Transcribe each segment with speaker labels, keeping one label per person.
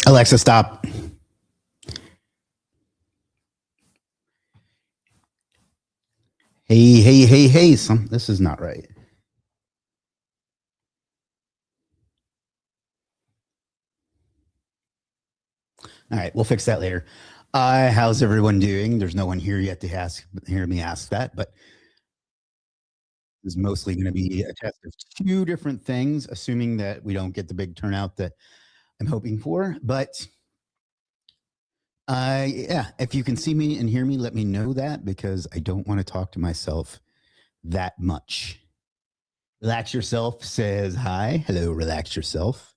Speaker 1: Alexa, stop. Hey. This is not right. All right, we'll fix that later. How's everyone doing? There's no one here yet to hear me ask that, but is mostly going to be a test of two different things, assuming that we don't get the big turnout that I'm hoping for. But yeah, if you can see me and hear me, let me know that, because I don't want to talk to myself that much. Relax Yourself says hi. Hello, Relax Yourself.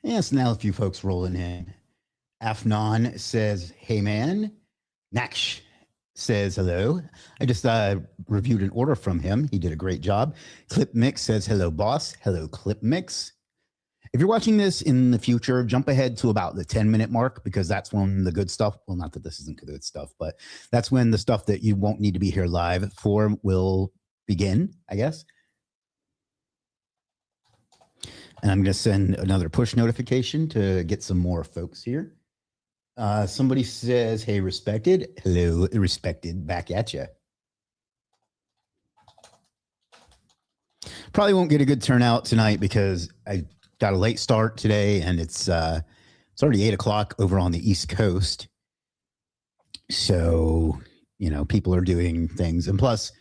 Speaker 1: Yes, now a few folks rolling in. Afnan says, hey man. Naksh says hello. I just reviewed an order from him. He did a great job. Clip Mix says hello, boss. Hello, Clip Mix. If you're watching this in the future, jump ahead to about the 10-minute mark, because that's when the good stuff, well, not that this isn't good stuff, but that's when the stuff that you won't need to be here live for will begin, I guess. And I'm going to send another push notification to get some more folks here. Somebody says, hey, Respected. Hello, Respected. Back at you. Probably won't get a good turnout tonight because I got a late start today, and it's already 8 o'clock over on the East Coast. So, you know, people are doing things. And plus,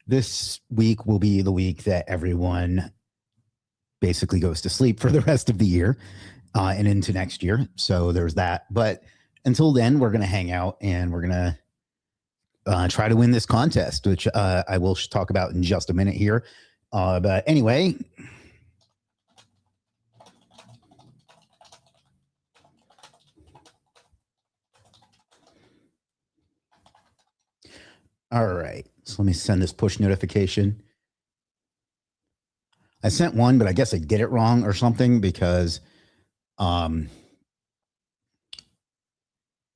Speaker 1: this week will be the week that everyone basically goes to sleep for the rest of the year and into next year. So there's that. But until then, we're going to hang out, and we're going to try to win this contest, which I will talk about in just a minute here. But anyway, all right. So let me send this push notification. I sent one, but I guess I did it wrong or something, because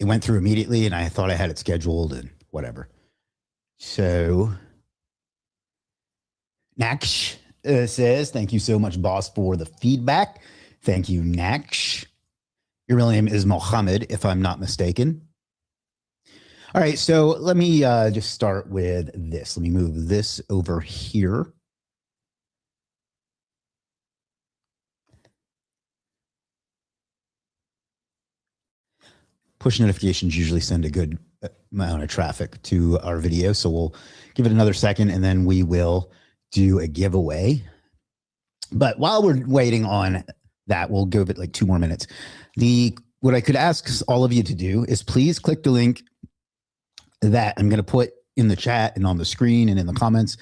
Speaker 1: it went through immediately, and I thought I had it scheduled and whatever. So Naksh says, thank you so much, boss, for the feedback. Thank you, Naksh. Your real name is Mohammed, if I'm not mistaken. All right, so let me just start with this. Let me move this over here. Push notifications usually send a good amount of traffic to our video, so we'll give it another second, and then we will do a giveaway. But while we're waiting on that, we'll give it like 2 more minutes. What I could ask all of you to do is please click the link that I'm going to put in the chat and on the screen and in the comments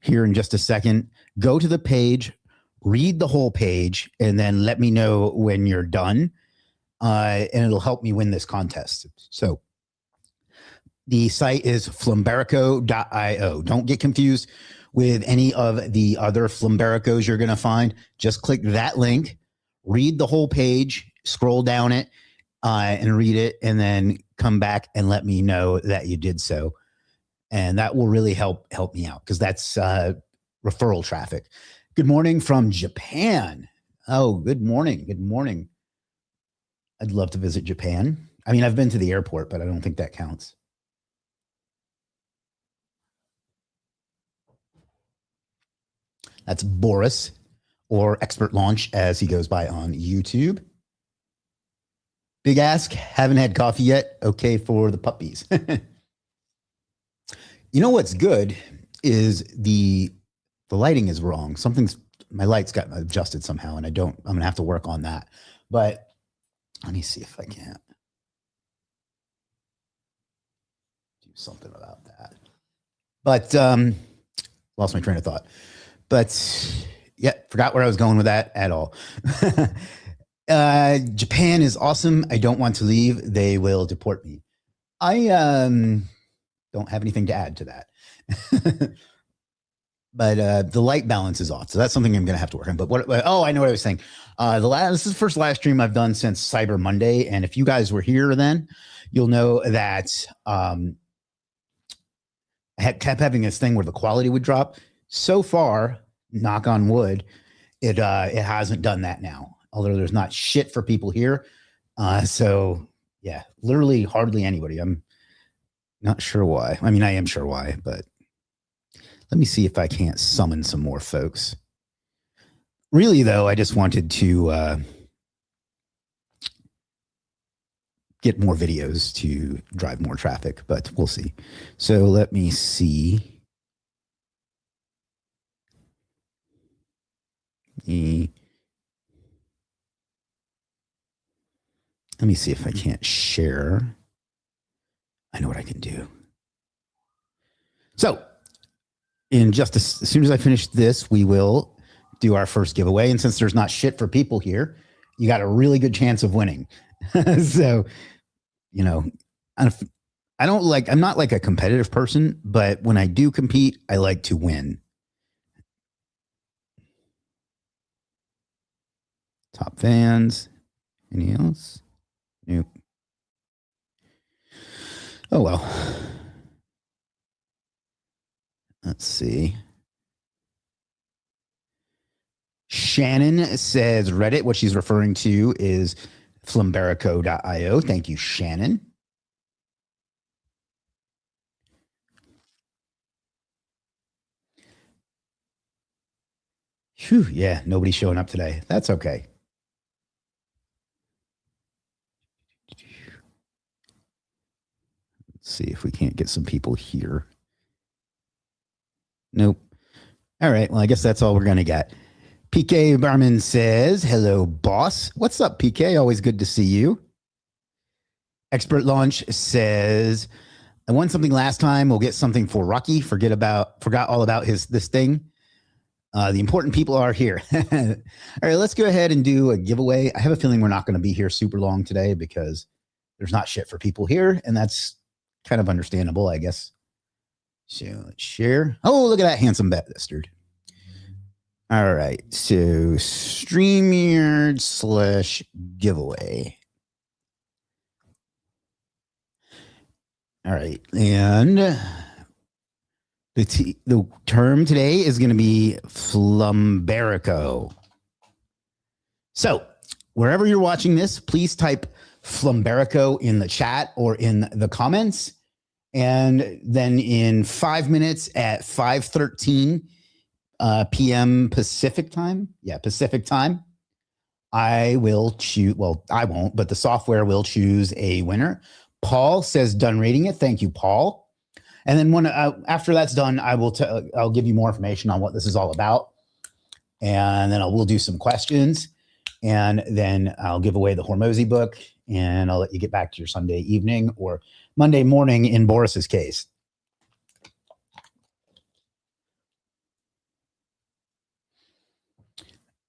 Speaker 1: here in just a second. Go to the page, read the whole page, and then let me know when you're done. And it'll help me win this contest. So the site is Flumberico.io. Don't get confused with any of the other Flumbericos you're going to find. Just click that link, read the whole page, scroll down it, and read it, and then come back and let me know that you did so. And that will really help me out, because that's referral traffic. Good morning from Japan. Oh, good morning. Good morning. I'd love to visit Japan. I mean, I've been to the airport, but I don't think that counts. That's Boris, or Expert Launch, as he goes by on YouTube. Big ask, haven't had coffee yet. Okay for the puppies. You know what's good is the lighting is wrong. My lights got adjusted somehow, and I'm going to have to work on that. But let me see if I can't do something about that. But lost my train of thought. But yeah, forgot where I was going with that at all. Japan is awesome. I don't want to leave. They will deport me. I don't have anything to add to that. But the light balance is off, so that's something I'm going to have to work on. But I know what I was saying. This is the first live stream I've done since Cyber Monday, and if you guys were here then, you'll know that I kept having this thing where the quality would drop. So far, knock on wood, it hasn't done that now. Although there's not shit for people here. So yeah, literally hardly anybody. I'm not sure why. I mean, I am sure why, but let me see if I can't summon some more folks. Really, though, I just wanted to get more videos to drive more traffic, but we'll see. So let me see. Let me see if I can't share. I know what I can do. So in just as soon as I finish this, we will do our first giveaway. And since there's not shit for people here, you got a really good chance of winning. So, you know, I'm not like a competitive person, but when I do compete, I like to win. Top fans. Anything else? Nope. Oh, well. Let's see. Shannon says Reddit. What she's referring to is Flumberico.io. Thank you, Shannon. Whew, yeah, nobody's showing up today. That's okay. Let's see if we can't get some people here. Nope. All right. Well, I guess that's all we're going to get. PK Barman says, hello, boss. What's up, PK? Always good to see you. Expert Launch says, I won something last time. We'll get something for Rocky. Forgot all about this thing. The important people are here. All right, let's go ahead and do a giveaway. I have a feeling we're not going to be here super long today because there's not shit for people here, and that's kind of understandable, I guess. So let's share. Oh, look at that handsome bastard. All right, so StreamYard /giveaway. All right, and the term today is going to be Flumberico. So wherever you're watching this, please type Flumberico in the chat or in the comments. And then in 5 minutes at 5:13 p.m. Pacific time. Yeah, Pacific time. I will choose. Well, I won't, but the software will choose a winner. Paul says done reading it. Thank you, Paul. And then when after that's done, I'll give you more information on what this is all about, and then we'll do some questions, and then I'll give away the Hormozy book, and I'll let you get back to your Sunday evening or Monday morning in Boris's case.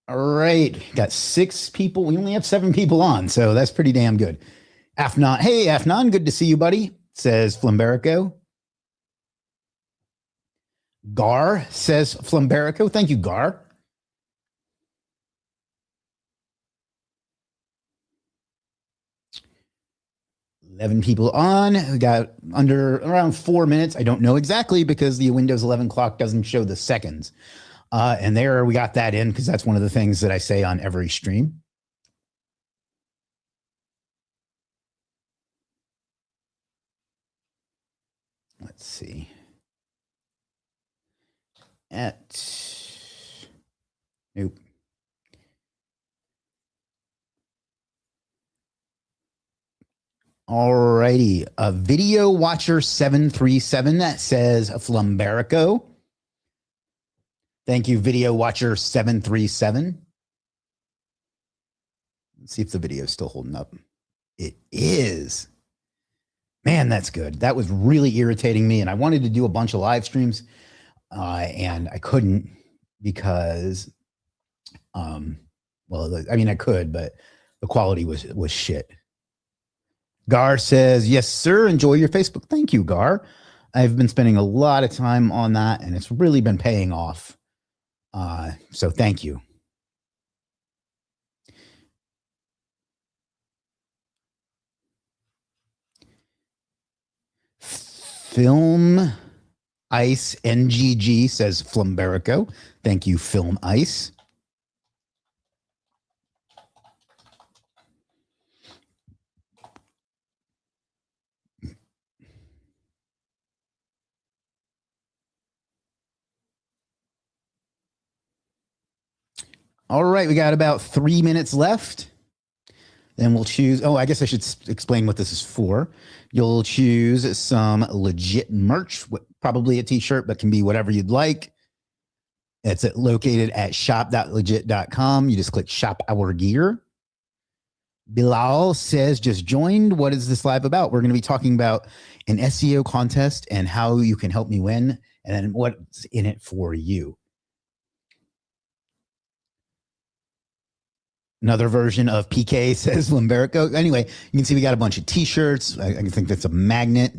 Speaker 1: All right, got 6 people. We only have 7 people on, so that's pretty damn good. Afnan, hey Afnan, good to see you, buddy. Says Flumberico. Gar says Flumberico. Thank you, Gar. $11 people on. We got around 4 minutes. I don't know exactly because the Windows 11 clock doesn't show the seconds. And there we got that in because that's one of the things that I say on every stream. Let's see. Nope. All righty. A video watcher 737 that says Flumberico. Thank you, video watcher 737. Let's see if the video is still holding up. It is. Man, that's good. That was really irritating me. And I wanted to do a bunch of live streams and I couldn't because, well, I mean, I could, but the quality was shit. Gar says, yes, sir. Enjoy your Facebook. Thank you, Gar. I've been spending a lot of time on that and it's really been paying off. So thank you. Film Ice NGG says Flumberico. Thank you, Film Ice. All right, we got about 3 minutes left. Then we'll choose. Oh, I guess I should explain what this is for. You'll choose some Legiit merch, probably a t-shirt, but can be whatever you'd like. It's located at shop.legiit.com. You just click shop our gear. Bilal says, just joined. What is this live about? We're going to be talking about an SEO contest and how you can help me win and then what's in it for you. Another version of PK says Flumberico. Anyway, you can see we got a bunch of t-shirts. I think that's a magnet.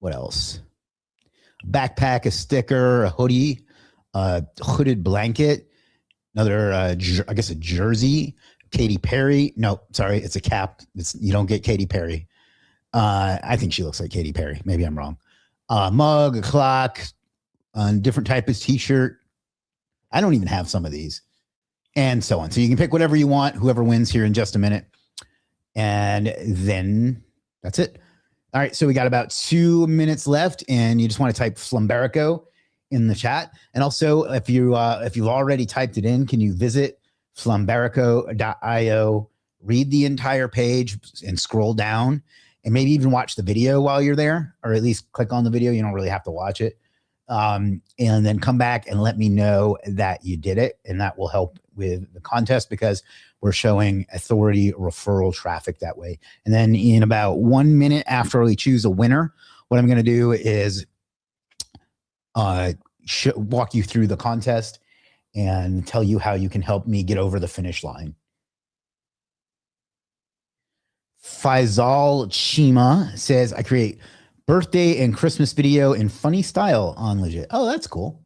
Speaker 1: What else? A backpack, a sticker, a hoodie, a hooded blanket, another, I guess a jersey, Katy Perry. No, sorry, it's a cap. You don't get Katy Perry. I think she looks like Katy Perry. Maybe I'm wrong. Mug, a clock, a different type of t-shirt. I don't even have some of these. And so on. So you can pick whatever you want, whoever wins here in just a minute. And then that's it. All right. So we got about 2 minutes left and you just want to type Flumberico in the chat. And also if you've already typed it in, can you visit flumberico.io, read the entire page and scroll down and maybe even watch the video while you're there, or at least click on the video. You don't really have to watch it. And then come back and let me know that you did it. And that will help with the contest because we're showing authority referral traffic that way. And then in about 1 minute after we choose a winner, what I'm going to do is walk you through the contest and tell you how you can help me get over the finish line. Faisal Chima says, I create birthday and Christmas video in funny style on Legiit. Oh, that's cool.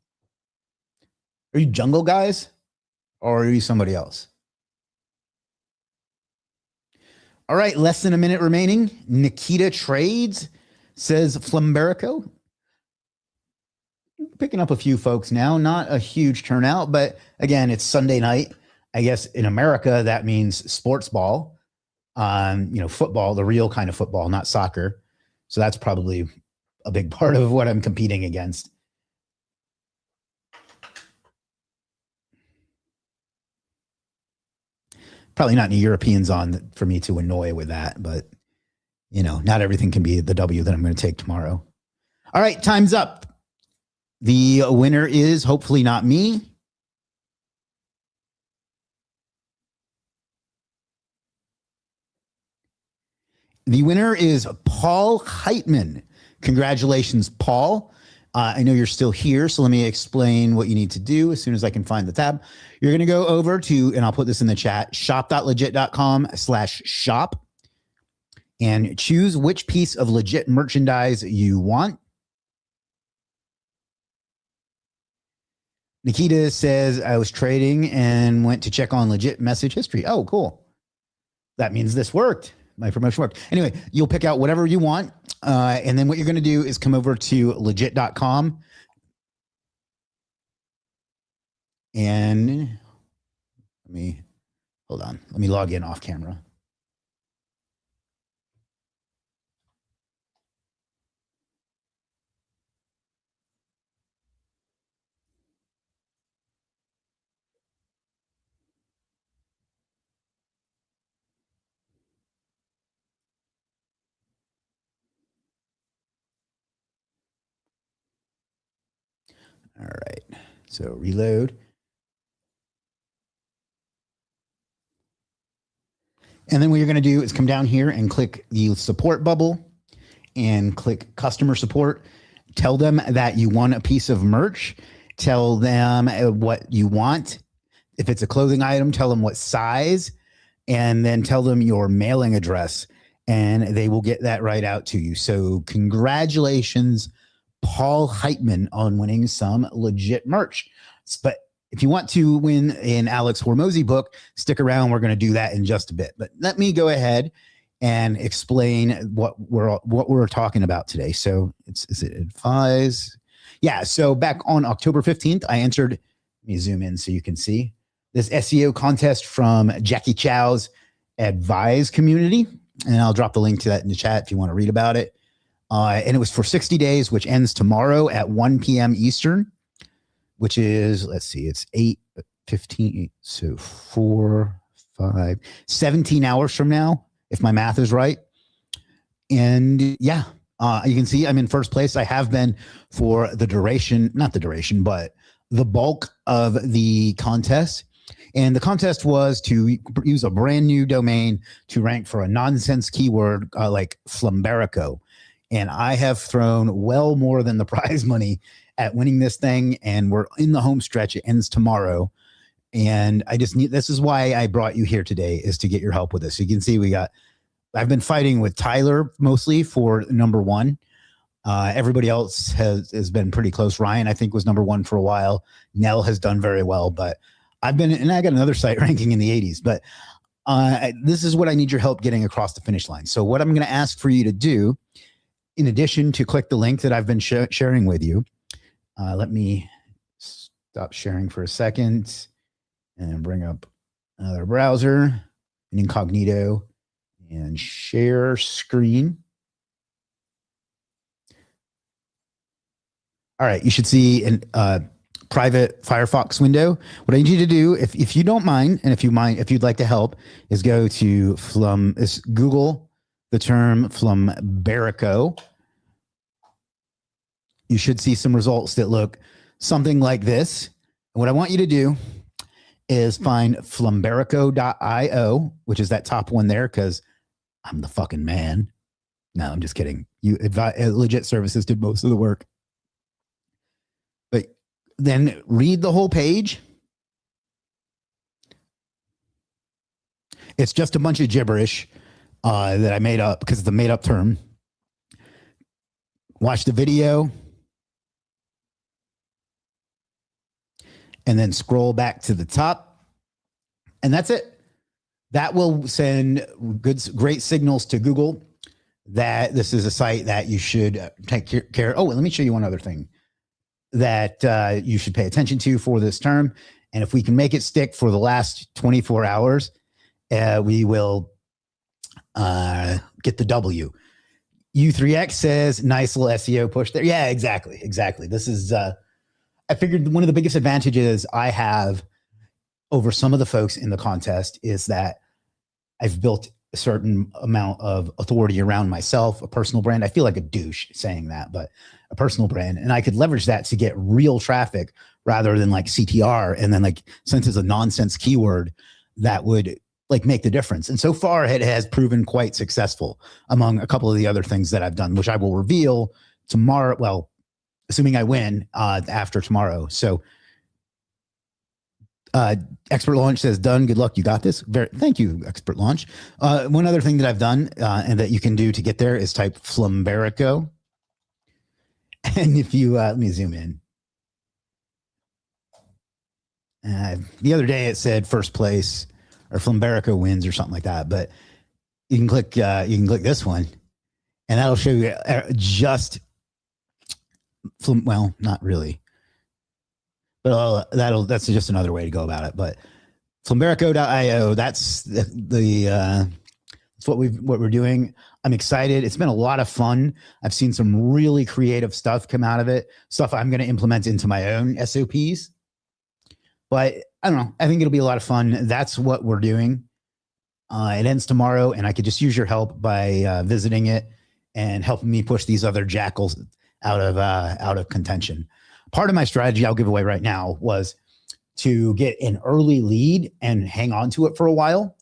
Speaker 1: Are you Jungle Guys or are you somebody else? All right, less than a minute remaining. Nikita Trades says Flumberico. Picking up a few folks now, not a huge turnout, but again, it's Sunday night. I guess in America, that means sports ball, football, the real kind of football, not soccer. So that's probably a big part of what I'm competing against. Probably not any Europeans on for me to annoy with that, but not everything can be the W that I'm going to take tomorrow. All right, time's up. The winner is hopefully not me. The winner is Paul Heitman. Congratulations, Paul. I know you're still here, so let me explain what you need to do as soon as I can find the tab. You're going to go over to, and I'll put this in the chat, shop.legiit.com/shop, and choose which piece of Legiit merchandise you want. Nikita says, I was trading and went to check on Legiit message history. Oh, cool. That means this worked. My promotion worked. Anyway, you'll pick out whatever you want. And then what you're going to do is come over to legiit.com. And hold on. Let me log in off camera. All right. So reload. And then what you're going to do is come down here and click the support bubble and click customer support. Tell them that you want a piece of merch. Tell them what you want. If it's a clothing item, tell them what size, and then tell them your mailing address, and they will get that right out to you. So congratulations, Paul Heitman, on winning some Legiit merch. But if you want to win an Alex Hormozi book, stick around. We're going to do that in just a bit. But let me go ahead and explain what we're talking about today. So is it advise? Yeah. So back on October 15th, I entered, let me zoom in so you can see this SEO contest from Jackie Chow's Advise community. And I'll drop the link to that in the chat if you want to read about it. And it was for 60 days, which ends tomorrow at 1 p.m. Eastern, which is, let's see, it's 8:15. So 4, 5, 17 hours from now, if my math is right. And yeah, you can see I'm in first place. I have been for the duration, not the duration, but the bulk of the contest. And the contest was to use a brand new domain to rank for a nonsense keyword like Flumberico. And I have thrown well more than the prize money at winning this thing. And we're in the home stretch. It ends tomorrow. And I just need, this is why I brought you here today, is to get your help with this. So you can see I've been fighting with Tyler mostly for number one. Everybody else has been pretty close. Ryan, I think, was number one for a while. Nell has done very well, but I got another site ranking in the 80s, but this is what I need your help getting across the finish line. So what I'm going to ask for you to do, in addition to click the link that I've been sharing with you, let me stop sharing for a second and bring up another browser, an incognito, and share screen. All right, you should see a private Firefox window. What I need you to do, if you don't mind, and if you'd like to help, is go to Google the term Flumberico. You should see some results that look something like this. And what I want you to do is find Flumberico.io, which is that top one there, because I'm the fucking man. No, I'm just kidding. Legit Services did most of the work. But then read the whole page. It's just a bunch of gibberish that I made up because it's a made up term. Watch the video. And then scroll back to the top. And that's it. That will send great signals to Google that this is a site that you should take care. Oh, let me show you one other thing that you should pay attention to for this term. And if we can make it stick for the last 24 hours, we will get the W. U3X says, nice little SEO push there. Yeah, exactly. This is, I figured one of the biggest advantages I have over some of the folks in the contest is that I've built a certain amount of authority around myself, a personal brand. I feel like a douche saying that, but a personal brand. And I could leverage that to get real traffic rather than like CTR. And then like, since it's a nonsense keyword, that would like make the difference. And so far it has proven quite successful among a couple of the other things that I've done, which I will reveal tomorrow. Well, assuming I win after tomorrow. So Expert Launch says, done. Good luck. You got this. Thank you, Expert Launch. One other thing that I've done and that you can do to get there is type Flumberico. And if you, let me zoom in. The other day it said first place or Flumberico wins or something like that. But you can click this one and that'll show you just, well, not really. But that's just another way to go about it. But Flumberico.io, that's that's what we're doing. I'm excited. It's been a lot of fun. I've seen some really creative stuff come out of it. Stuff I'm going to implement into my own SOPs. But I don't know. I think it'll be a lot of fun. That's what we're doing. It ends tomorrow, and I could just use your help by visiting it and helping me push these other jackals out of contention. Part of my strategy I'll give away right now was to get an early lead and hang on to it for a while.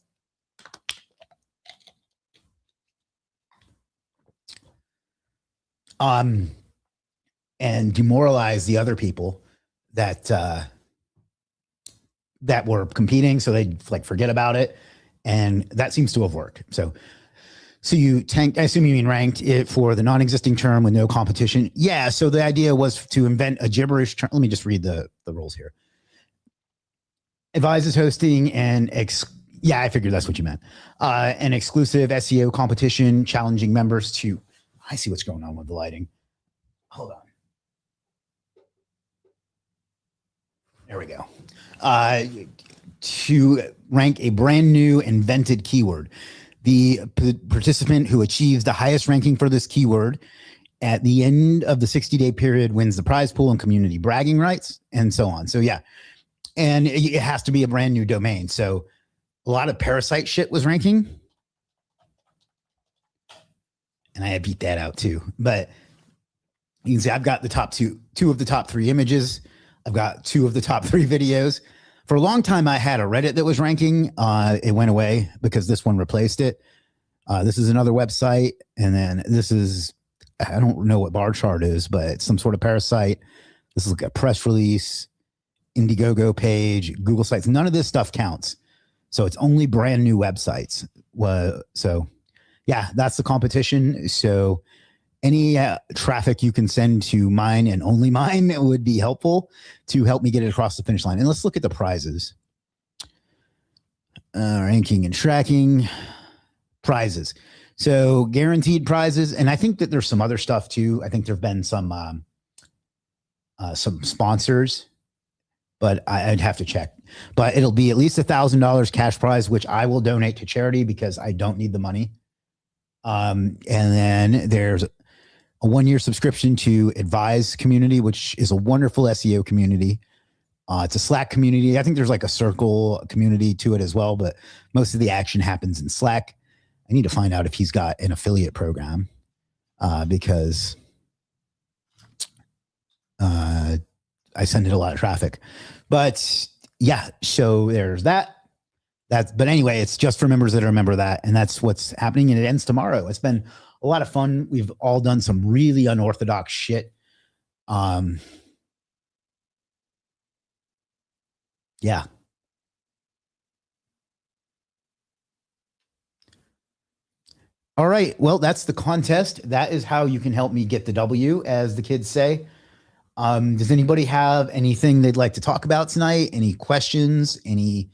Speaker 1: And demoralize the other people that were competing, so they like forget about it, and that seems to have worked. So you tanked, I assume you mean ranked it for the non-existing term with no competition. Yeah. So the idea was to invent a gibberish term. Let me just read the rules here. Advise is hosting yeah, I figured that's what you meant. An exclusive SEO competition challenging members to, I see what's going on with the lighting. Hold on. There we go. To rank a brand new invented keyword. The participant who achieves the highest ranking for this keyword at the end of the 60-day period wins the prize pool and community bragging rights and so on. So yeah, and it has to be a brand new domain. So a lot of parasite shit was ranking, and I beat that out too. But you can see I've got the top two of the top 3 images. I've got 2 of the top 3 videos. For a long time, I had a Reddit that was ranking. It went away because this one replaced it. This is another website. And then this is, I don't know what bar chart is, but it's some sort of parasite. This is like a press release, Indiegogo page, Google Sites. None of this stuff counts. So it's only brand new websites. So yeah, that's the competition. So any traffic you can send to mine and only mine would be helpful to help me get it across the finish line. And let's look at the prizes. Ranking and tracking prizes. So guaranteed prizes. And I think that there's some other stuff too. I think there've been some sponsors, but I'd have to check. But it'll be at least $1,000 cash prize, which I will donate to charity because I don't need the money. And then there's a 1-year subscription to Advise community, which is a wonderful SEO community. It's a Slack community. I think there's like a Circle community to it as well, but most of the action happens in Slack. I need to find out if he's got an affiliate program because I send it a lot of traffic. But yeah, so there's that. But anyway, it's just for members that are a member of that. And that's what's happening. And it ends tomorrow. It's been a lot of fun. We've all done some really unorthodox shit. Yeah. All right. Well, that's the contest. That is how you can help me get the W, as the kids say. Does anybody have anything they'd like to talk about tonight? Any questions? Any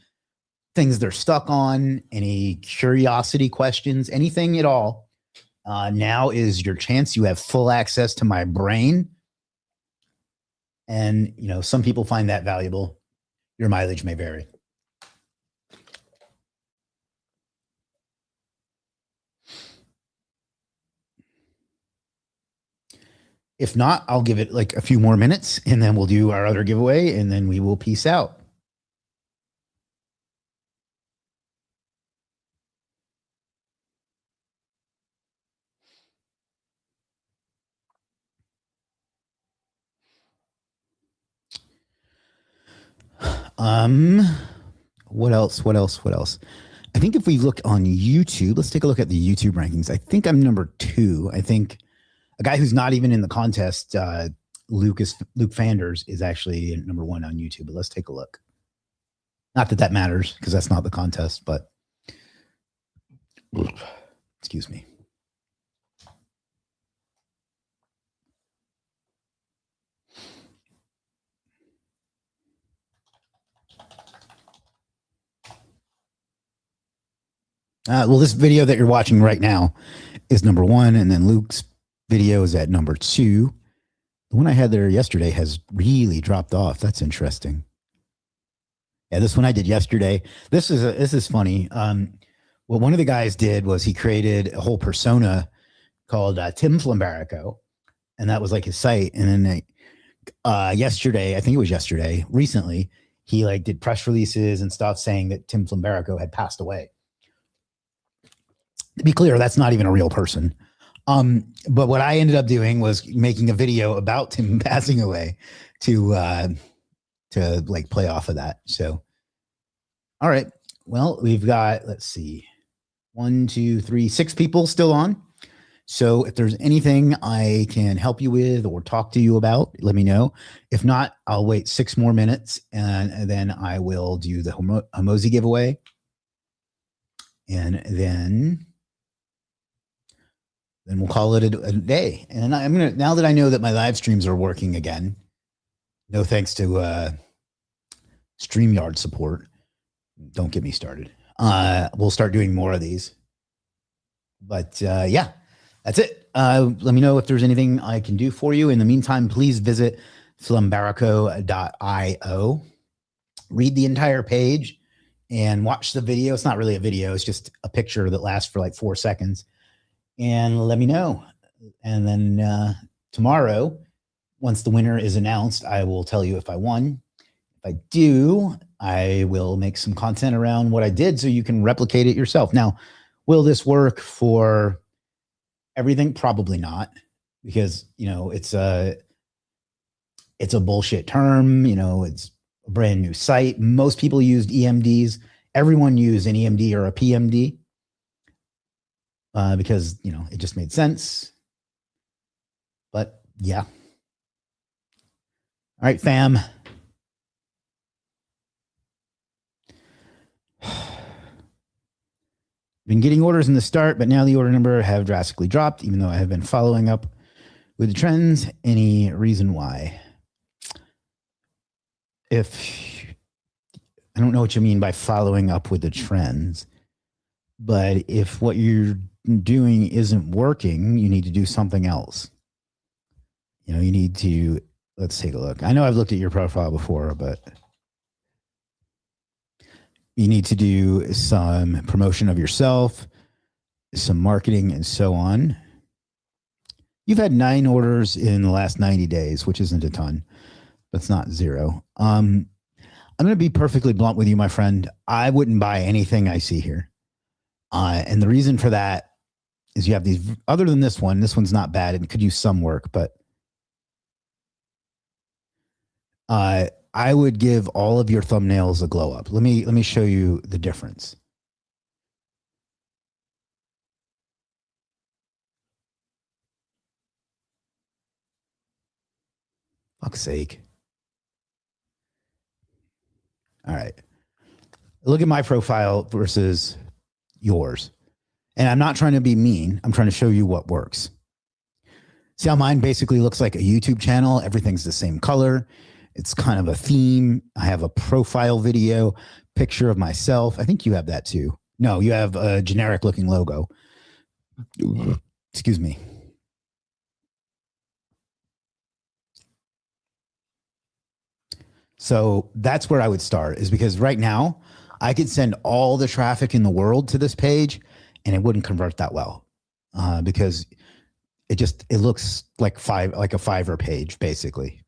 Speaker 1: things they're stuck on? Any curiosity questions? Anything at all? Now is your chance. You have full access to my brain. And, you know, some people find that valuable. Your mileage may vary. If not, I'll give it like a few more minutes and then we'll do our other giveaway and then we will peace out. What else? I think if we look on YouTube, let's take a look at the YouTube rankings. I think I'm number 2. I think a guy who's not even in the contest, Luke Fanders, is actually number 1 on YouTube, but let's take a look. Not that that matters because that's not the contest, but excuse me. Well, this video that you're watching right now is number 1, and then Luke's video is at number 2. The one I had there yesterday has really dropped off. That's interesting. Yeah, this one I did yesterday. This is funny. What one of the guys did was he created a whole persona called Tim Flumberico, and that was like his site. And then yesterday, I think it was yesterday, recently, he like did press releases and stuff saying that Tim Flumberico had passed away. To be clear, that's not even a real person. But what I ended up doing was making a video about Tim passing away to like play off of that. So, all right. Well, we've got, let's see, 1, 2, 3, 6 people still on. So if there's anything I can help you with or talk to you about, let me know. If not, I'll wait 6 more minutes and then I will do the Homozy giveaway. And then we'll call it a day. And I'm going to, now that I know that my live streams are working again, no thanks to StreamYard support. Don't get me started. We'll start doing more of these. But yeah, that's it. Let me know if there's anything I can do for you. In the meantime, please visit flumberico.io. read the entire page and watch the video. It's not really a video. It's just a picture that lasts for like 4 seconds, and let me know. And then tomorrow, once the winner is announced, I will tell you if I won. If I do, I will make some content around what I did so you can replicate it yourself. Now, will this work for everything? Probably not, because, it's a bullshit term. It's a brand new site. Most people used EMDs. Everyone used an EMD or a PMD because, it just made sense. But yeah. All right, fam. Been getting orders in the start, but now the order number have drastically dropped, even though I have been following up with the trends. Any reason why? If I don't know what you mean by following up with the trends, but if what you're doing isn't working, you need to do something else. You need to, let's take a look. I know I've looked at your profile before, but you need to do some promotion of yourself, some marketing, and so on. You've had 9 orders in the last 90 days, which isn't a ton, but it's not 0. I'm going to be perfectly blunt with you, my friend. I wouldn't buy anything I see here. And the reason for that is you have these, other than this one's not bad and could use some work, but I would give all of your thumbnails a glow up. Let me show you the difference. Fuck's sake. All right. Look at my profile versus yours. And I'm not trying to be mean. I'm trying to show you what works. See how mine basically looks like a YouTube channel? Everything's the same color. It's kind of a theme. I have a profile video, picture of myself. I think you have that too. No, you have a generic looking logo. Excuse me. So that's where I would start, is because right now I could send all the traffic in the world to this page and it wouldn't convert that well because it looks like a Fiverr page, basically.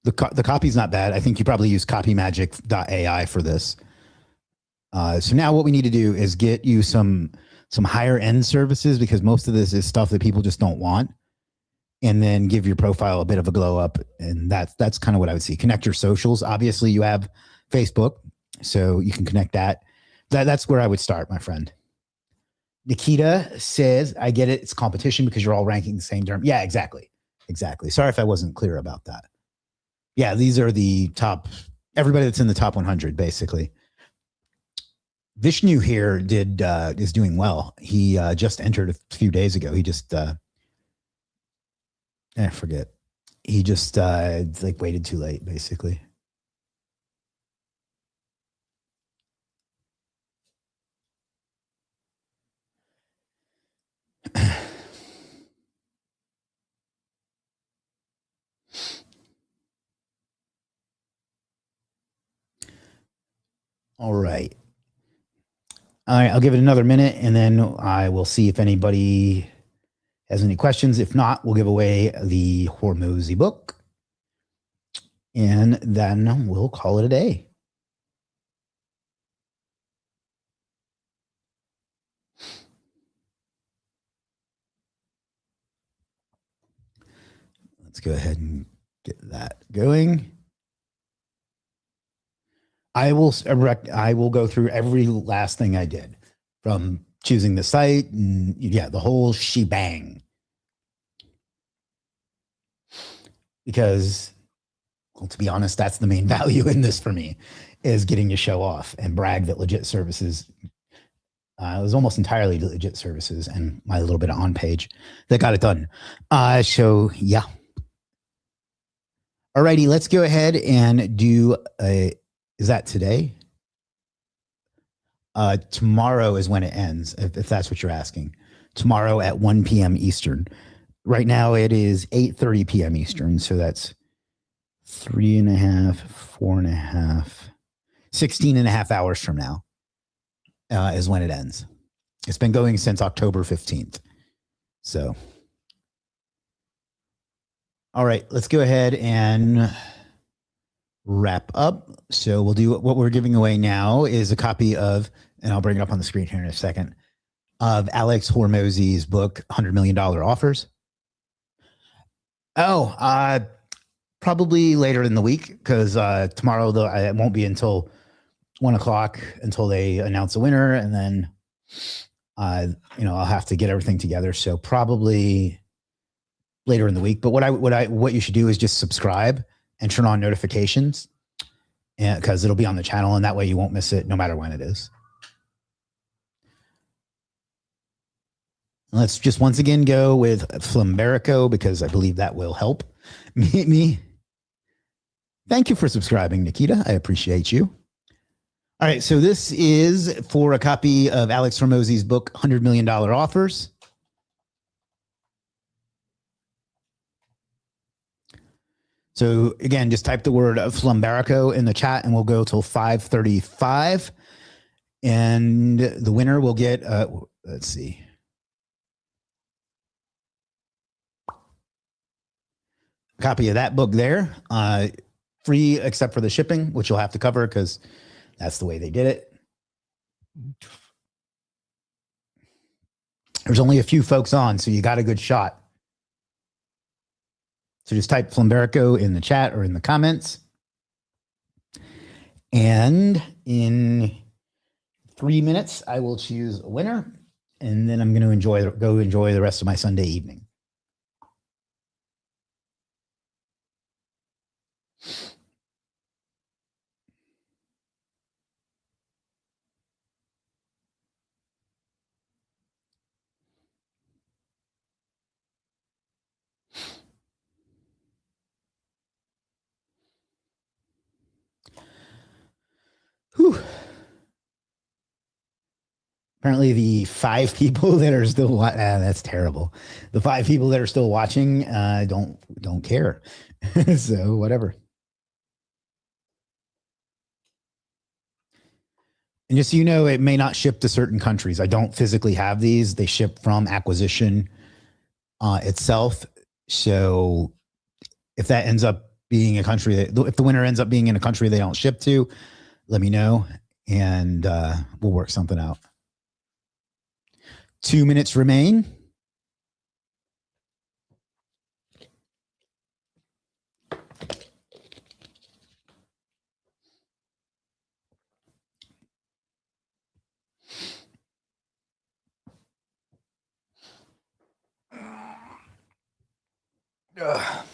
Speaker 1: The copy's not bad. I think you probably use copymagic.ai for this. So now what we need to do is get you some higher end services, because most of this is stuff that people just don't want, and then give your profile a bit of a glow up. And that's kind of what I would see. Connect your socials. Obviously you have Facebook, so you can connect that. That's where I would start, my friend. Nikita says, I get it. It's competition because you're all ranking the same term. Yeah, exactly. Sorry if I wasn't clear about that. Yeah, these are the top, everybody that's in the top 100, basically. Vishnu here is doing well. He just entered a few days ago. He just, I forget. He just waited too late, basically. All right. I'll give it another minute, and then I will see if anybody has any questions. If not, we'll give away the Hormozy book, and then we'll call it a day. Let's go ahead and get that going. I will go through every last thing I did, from choosing the site and the whole shebang. Because, well, to be honest, that's the main value in this for me, is getting to show off and brag that Legiit services, it was almost entirely Legiit services and my little bit of on page that got it done. So yeah. Alrighty, let's go ahead and do is that today? Tomorrow is when it ends, if that's what you're asking. tomorrow at 1 p.m. Eastern. Right now it is 8:30 p.m. Eastern. So that's 3.5, 4.5, 16.5 hours from now is when it ends. It's been going since October 15th. So, all right, let's go ahead and wrap up. So we'll do what we're giving away now is a copy of, and I'll bring it up on the screen here in a second, of Alex Hormozy's book, $100 Million Offers. Oh, probably later in the week, because tomorrow it won't be until 1 o'clock until they announce a winner, and then I'll have to get everything together. So probably later in the week. But what you should do is just subscribe and turn on notifications, and because it'll be on the channel, and that way you won't miss it no matter when it is. Let's just once again go with Flumberico, because I believe that will help me. Thank you for subscribing, Nikita. I appreciate you. All right, so this is for a copy of Alex Hormozy's book, $100 Million Offers. So again, just type the word Flumberico in the chat, and we'll go till 5:35. And the winner will get, let's see, a copy of that book there, free except for the shipping, which you'll have to cover because that's the way they did it. There's only a few folks on, so you got a good shot. So just type Flumberico in the chat or in the comments. And in 3 minutes, I will choose a winner, and then I'm going to go enjoy the rest of my Sunday evening. Whew. Apparently the 5 people that are still watching, that's terrible. The 5 people that are still watching don't care. So whatever. And just so you know, it may not ship to certain countries. I don't physically have these. They ship from acquisition itself. So if that ends up being a country if the winner ends up being in a country they don't ship to, let me know, and we'll work something out. 2 minutes remain. Ugh.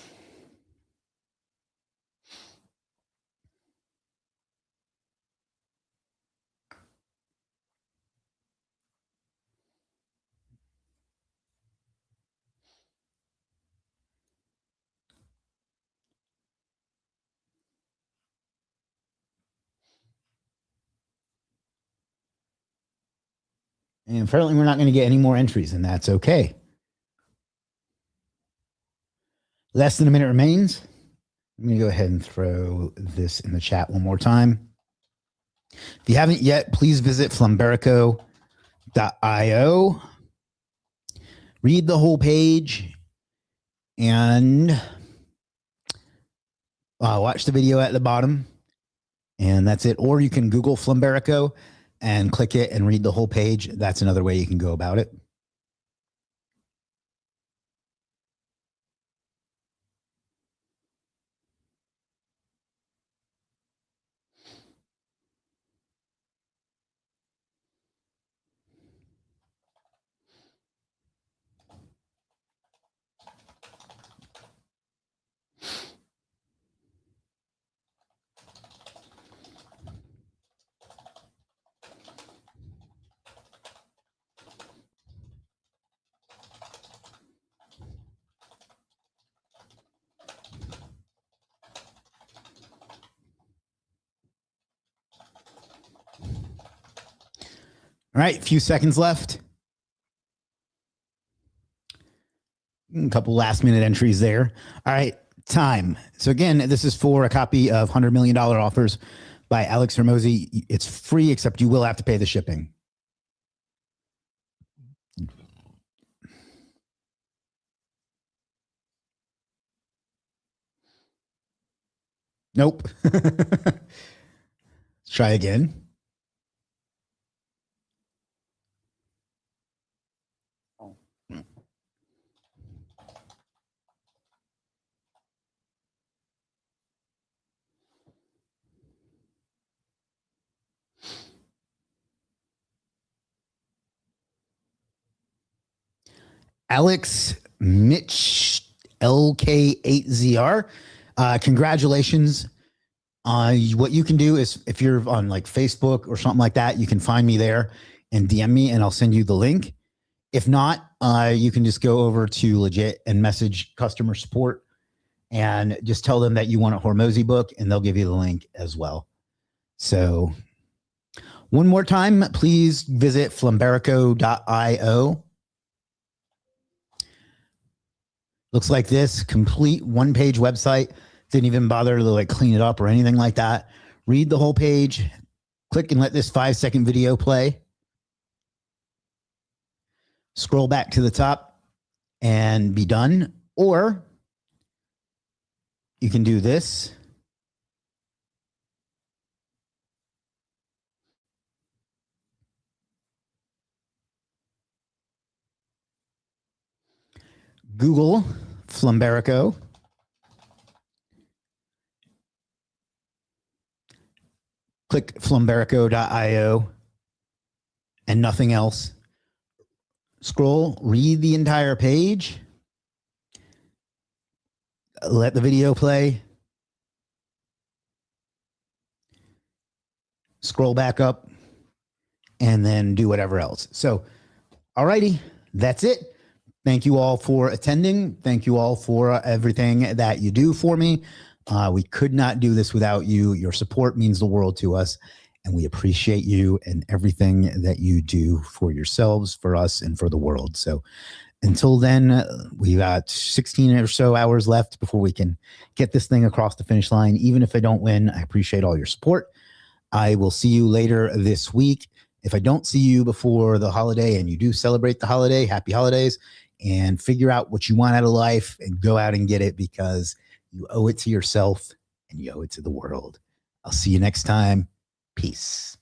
Speaker 1: And apparently we're not going to get any more entries, and that's okay. Less than a minute remains. I'm going to go ahead and throw this in the chat one more time. If you haven't yet, please visit Flumberico.io. Read the whole page and watch the video at the bottom. And that's it. Or you can Google Flumberico and click it and read the whole page. That's another way you can go about it. All right, a few seconds left. A couple last minute entries there. All right, time. So again, this is for a copy of $100 million offers by Alex Hormozi. It's free, except you will have to pay the shipping. Nope. Let's try again. Alex Mitch LK8ZR. Congratulations. What you can do is if you're on like Facebook or something like that, you can find me there and DM me and I'll send you the link. If not, you can just go over to Legiit and message customer support and just tell them that you want a Hormozi book and they'll give you the link as well. So one more time, please visit Flumberico.io. Looks like this, complete one-page website. Didn't even bother to like clean it up or anything like that. Read the whole page, click and let this 5-second video play. Scroll back to the top and be done. Or you can do this. Google Flumberico. Click Flumberico.io and nothing else. Scroll, read the entire page. Let the video play. Scroll back up and then do whatever else. So, alrighty, that's it. Thank you all for attending. Thank you all for everything that you do for me. We could not do this without you. Your support means the world to us, and we appreciate you and everything that you do for yourselves, for us, and for the world. So until then, we got 16 or so hours left before we can get this thing across the finish line. Even if I don't win, I appreciate all your support. I will see you later this week. If I don't see you before the holiday and you do celebrate the holiday, happy holidays, and figure out what you want out of life and go out and get it because you owe it to yourself and you owe it to the world. I'll see you next time. Peace.